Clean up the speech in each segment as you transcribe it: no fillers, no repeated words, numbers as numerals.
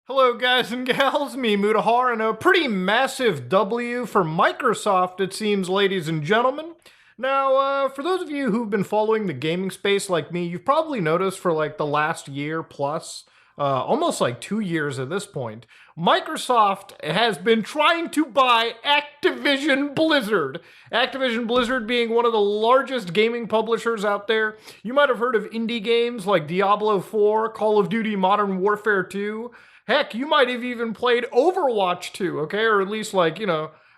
Hello, guys and gals. Me, Mutahar, and a pretty massive W for Microsoft, it seems, ladies and gentlemen. Now, for those of you who've been following the gaming space like me, you've probably noticed for like the last year plus, almost like 2 years at this point, Microsoft has been trying to buy Activision Blizzard. Activision Blizzard being one of the largest gaming publishers out there. You might have heard of indie games like Diablo 4, Call of Duty Modern Warfare 2. Heck, you might have even played Overwatch 2, okay? Or at least read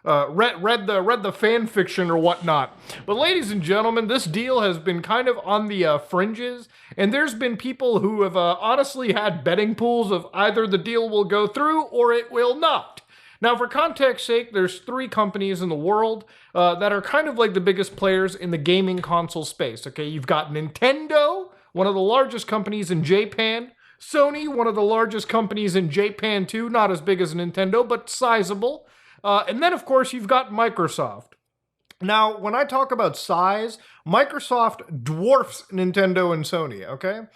the fan fiction or whatnot. But ladies and gentlemen, this deal has been kind of on the fringes, and there's been people who have honestly had betting pools of either the deal will go through or it will not. Now, for context sake, there's 3 companies in the world that are kind of like the biggest players in the gaming console space, okay? You've got Nintendo, one of the largest companies in Japan. Sony, one of the largest companies in Japan too, not as big as Nintendo, but sizable. And then, of course, you've got Microsoft. Now, when I talk about size, Microsoft dwarfs Nintendo and Sony, okay?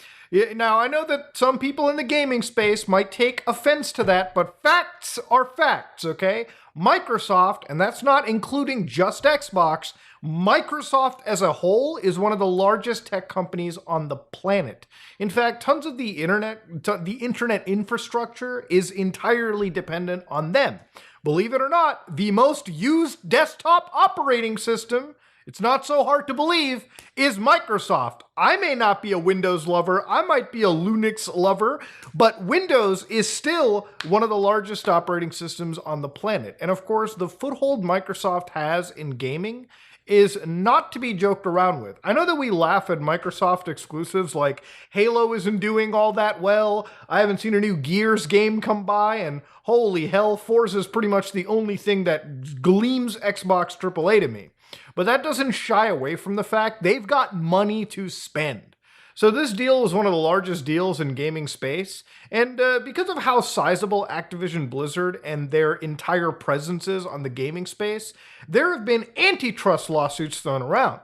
Now, I know that some people in the gaming space might take offense to that, but facts are facts, okay? Microsoft, and that's not including just Xbox, Microsoft as a whole is one of the largest tech companies on the planet. In fact, tons of the internet infrastructure is entirely dependent on them. Believe it or not, the most used desktop operating system, it's not so hard to believe, is Microsoft. I may not be a Windows lover, I might be a Linux lover, but Windows is still one of the largest operating systems on the planet. And of course, the foothold Microsoft has in gaming is not to be joked around with. I know that we laugh at Microsoft exclusives like Halo isn't doing all that well, I haven't seen a new Gears game come by, and holy hell, Forza is pretty much the only thing that gleams Xbox AAA to me. But that doesn't shy away from the fact they've got money to spend. So this deal is one of the largest deals in gaming space, and because of how sizable Activision Blizzard and their entire presence is on the gaming space, there have been antitrust lawsuits thrown around.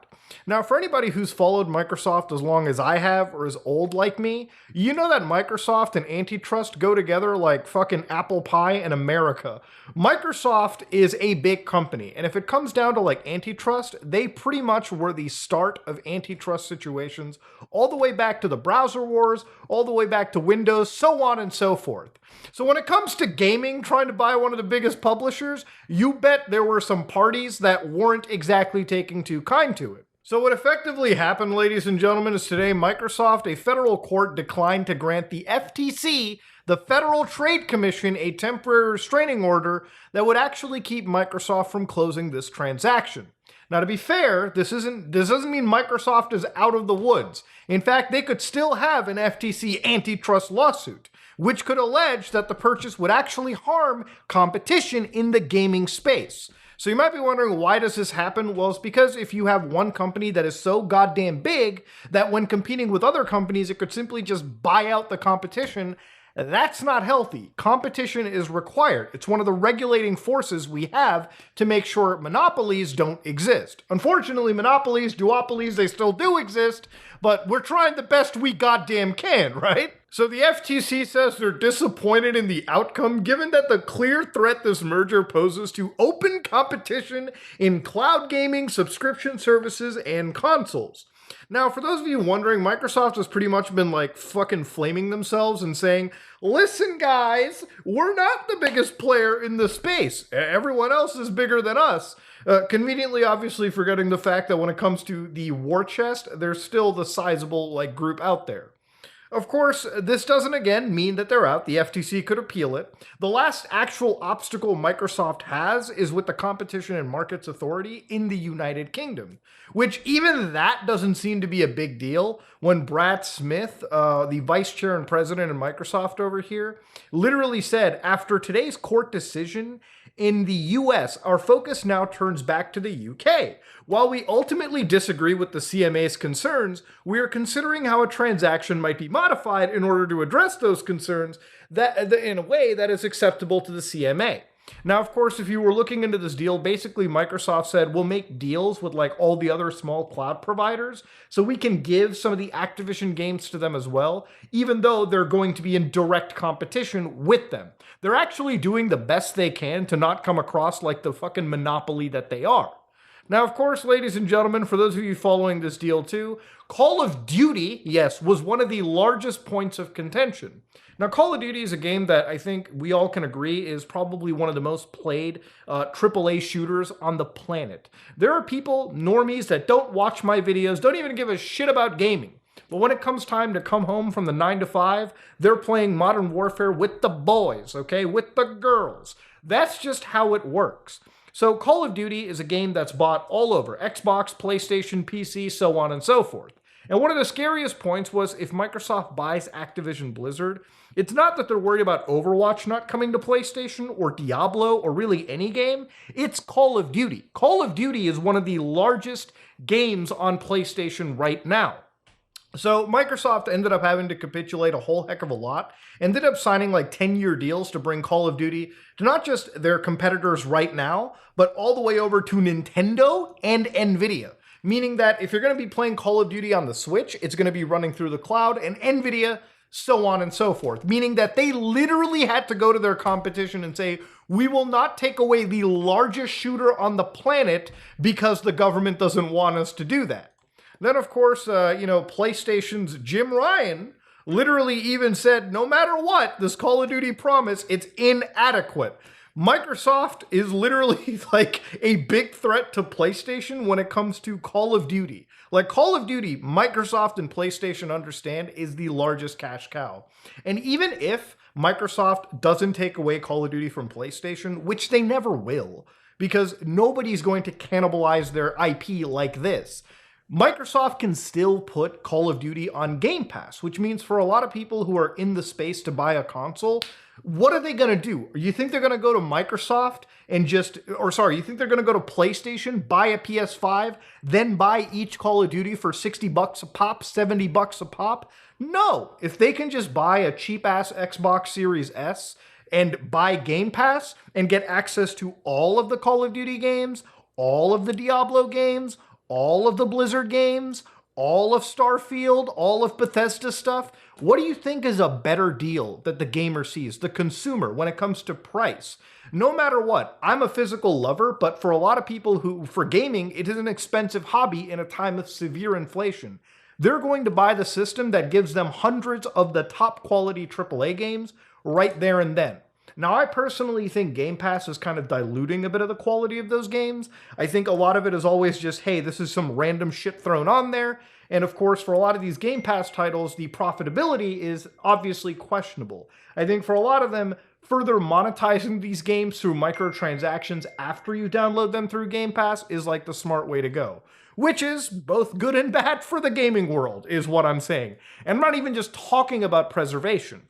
Now, for anybody who's followed Microsoft as long as I have or is old like me, you know that Microsoft and antitrust go together like fucking apple pie and America. Microsoft is a big company, and if it comes down to like antitrust, they pretty much were the start of antitrust situations all the way back to the browser wars, all the way back to Windows, so on and so forth. So when it comes to gaming trying to buy one of the biggest publishers, you bet there were some parties that weren't exactly taking too kind to it. So what effectively happened, ladies and gentlemen, is today Microsoft, a federal court, declined to grant the FTC, the Federal Trade Commission, a temporary restraining order that would actually keep Microsoft from closing this transaction. Now, to be fair, this doesn't mean Microsoft is out of the woods. In fact, they could still have an FTC antitrust lawsuit, which could allege that the purchase would actually harm competition in the gaming space. So you might be wondering, why does this happen? Well, it's because if you have one company that is so goddamn big that when competing with other companies, it could simply just buy out the competition. That's not healthy. Competition is required. It's one of the regulating forces we have to make sure monopolies don't exist. Unfortunately, monopolies, duopolies, they still do exist, but we're trying the best we goddamn can, right? So the FTC says they're disappointed in the outcome given that the clear threat this merger poses to open competition in cloud gaming, subscription services, and consoles. Now, for those of you wondering, Microsoft has pretty much been like fucking flaming themselves and saying, listen guys, we're not the biggest player in the space. Everyone else is bigger than us. Conveniently, obviously, forgetting the fact that when it comes to the war chest, there's still the sizable like group out there. Of course, this doesn't again mean that they're out. The FTC could appeal it. The last actual obstacle Microsoft has is with the Competition and Markets Authority in the United Kingdom, which even that doesn't seem to be a big deal when Brad Smith, the vice chair and president of Microsoft over here, literally said, after today's court decision in the US, our focus now turns back to the UK. While we ultimately disagree with the CMA's concerns, we are considering how a transaction might be modified in order to address those concerns in a way that is acceptable to the CMA. Now, of course, if you were looking into this deal, basically Microsoft said we'll make deals with like all the other small cloud providers so we can give some of the Activision games to them as well, even though they're going to be in direct competition with them. They're actually doing the best they can to not come across like the fucking monopoly that they are. Now, of course, ladies and gentlemen, for those of you following this deal too, Call of Duty, yes, was one of the largest points of contention. Now, Call of Duty is a game that I think we all can agree is probably one of the most played AAA shooters on the planet. There are people, normies, that don't watch my videos, don't even give a shit about gaming. But when it comes time to come home from the 9 to 5, they're playing Modern Warfare with the boys, okay? With the girls. That's just how it works. So Call of Duty is a game that's bought all over Xbox, PlayStation, PC, so on and so forth. And one of the scariest points was if Microsoft buys Activision Blizzard, it's not that they're worried about Overwatch not coming to PlayStation or Diablo or really any game. It's Call of Duty. Call of Duty is one of the largest games on PlayStation right now. So Microsoft ended up having to capitulate a whole heck of a lot, ended up signing like 10-year deals to bring Call of Duty to not just their competitors right now, but all the way over to Nintendo and Nvidia. Meaning that if you're going to be playing Call of Duty on the Switch, it's going to be running through the cloud, and Nvidia, so on and so forth. Meaning that they literally had to go to their competition and say, we will not take away the largest shooter on the planet because the government doesn't want us to do that. Then, of course, PlayStation's Jim Ryan literally even said, no matter what, this Call of Duty promise, it's inadequate. Microsoft is literally like a big threat to PlayStation when it comes to Call of Duty. Like Call of Duty, Microsoft and PlayStation understand is the largest cash cow. And even if Microsoft doesn't take away Call of Duty from PlayStation, which they never will, because nobody's going to cannibalize their IP like this, Microsoft can still put Call of Duty on Game Pass, which means for a lot of people who are in the space to buy a console, what are they going to do? You think they're going to go to Microsoft and you think they're going to go to PlayStation, buy a PS5, then buy each Call of Duty for $60 a pop, $70 a pop? No. If they can just buy a cheap-ass Xbox Series S and buy Game Pass and get access to all of the Call of Duty games, all of the Diablo games, all of the Blizzard games, all of Starfield, all of Bethesda stuff, what do you think is a better deal that the gamer sees, the consumer, when it comes to price? No matter what, I'm a physical lover, but for a lot of people for gaming, it is an expensive hobby in a time of severe inflation. They're going to buy the system that gives them hundreds of the top quality AAA games right there and then. Now, I personally think Game Pass is kind of diluting a bit of the quality of those games. I think a lot of it is always just, hey, this is some random shit thrown on there. And of course, for a lot of these Game Pass titles, the profitability is obviously questionable. I think for a lot of them, further monetizing these games through microtransactions after you download them through Game Pass is like the smart way to go. Which is both good and bad for the gaming world, is what I'm saying. And I'm not even just talking about preservation.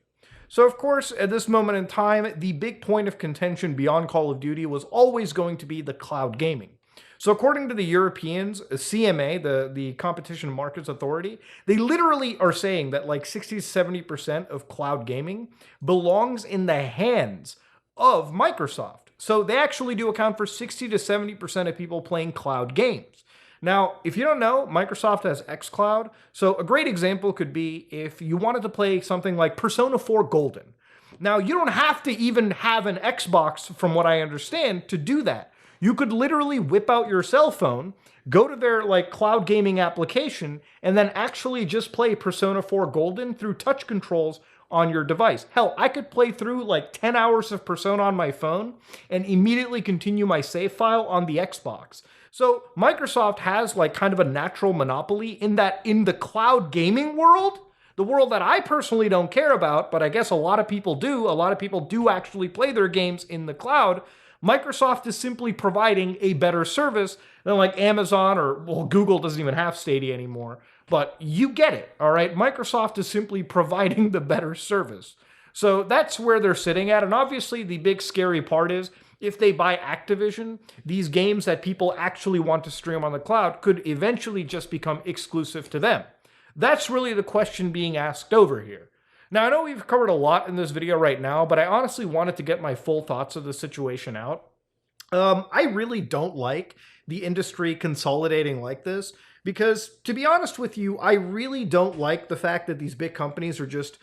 So of course, at this moment in time, the big point of contention beyond Call of Duty was always going to be the cloud gaming. So according to the Europeans, CMA, the Competition Markets Authority, they literally are saying that like 60 to 70% of cloud gaming belongs in the hands of Microsoft. So they actually do account for 60 to 70% of people playing cloud games. Now, if you don't know, Microsoft has xCloud. So a great example could be if you wanted to play something like Persona 4 Golden. Now, you don't have to even have an Xbox, from what I understand, to do that. You could literally whip out your cell phone, go to their like cloud gaming application, and then actually just play Persona 4 Golden through touch controls on your device. Hell, I could play through like 10 hours of Persona on my phone and immediately continue my save file on the Xbox. So Microsoft has like kind of a natural monopoly in that in the cloud gaming world, the world that I personally don't care about, but I guess a lot of people do. A lot of people do actually play their games in the cloud. Microsoft is simply providing a better service than like Amazon or, well, Google doesn't even have Stadia anymore. But you get it, all right? Microsoft is simply providing the better service. So that's where they're sitting at. And obviously the big scary part is if they buy Activision, these games that people actually want to stream on the cloud could eventually just become exclusive to them. That's really the question being asked over here. Now, I know we've covered a lot in this video right now, but I honestly wanted to get my full thoughts of the situation out. I really don't like the industry consolidating like this because, to be honest with you, I really don't like the fact that these big companies are just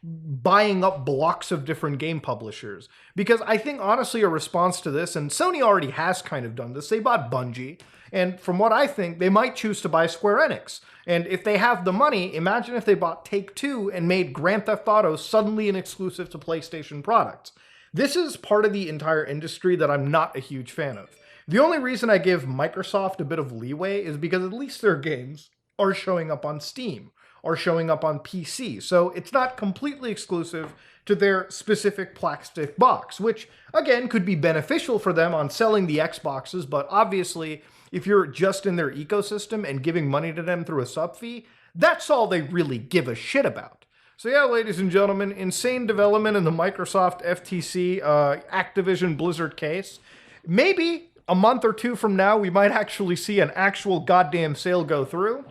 buying up blocks of different game publishers. Because I think, honestly, a response to this, and Sony already has kind of done this, they bought Bungie, and from what I think, they might choose to buy Square Enix. And if they have the money, imagine if they bought Take-Two and made Grand Theft Auto suddenly an exclusive to PlayStation products. This is part of the entire industry that I'm not a huge fan of. The only reason I give Microsoft a bit of leeway is because at least their games are showing up on Steam, are showing up on PC, so it's not completely exclusive to their specific plastic box, which, again, could be beneficial for them on selling the Xboxes, but obviously, if you're just in their ecosystem and giving money to them through a sub fee, that's all they really give a shit about. So yeah, ladies and gentlemen, insane development in the Microsoft FTC Activision Blizzard case. Maybe a month or two from now, we might actually see an actual goddamn sale go through.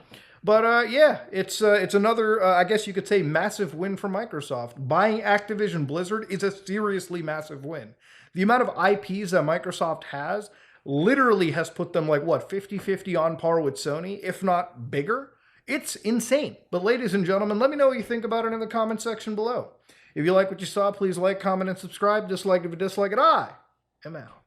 But yeah, it's another, I guess you could say, massive win for Microsoft. Buying Activision Blizzard is a seriously massive win. The amount of IPs that Microsoft has literally has put them like, what, 50-50 on par with Sony, if not bigger? It's insane. But ladies and gentlemen, let me know what you think about it in the comment section below. If you like what you saw, please like, comment, and subscribe. Dislike if you dislike it. I am out.